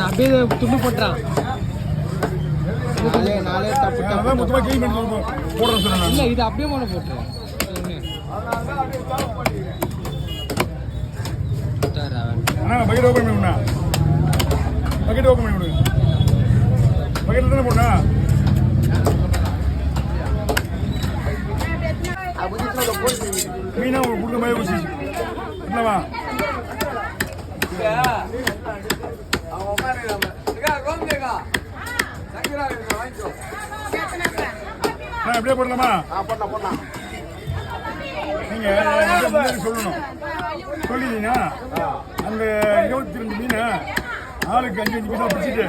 அப்படியே துண்டு போட்டுறான். நாளே தப்பு மொத்தமாக கிளீன் பண்ணி போடுறேன் சார். இல்லை இது அப்படியே மேலே போட்டுறேன். அண்ணா பக்கெட் ஓப்பன் பண்ணி விடுண்ணா. பக்கெட் ஓப்பன் பண்ணி விடுங்க. பக்கெட் தானே போட்டா மீனா உங்களுக்கு கொடுத்த மாதிரி ஊசி என்னவா எப்படியே போடலாமா? நீங்க சொல்லணும். சொல்லிட்டீங்கன்னா அந்த 22 மீனை ஆளுக்கு 5 பீஸா பிடிச்சிட்டு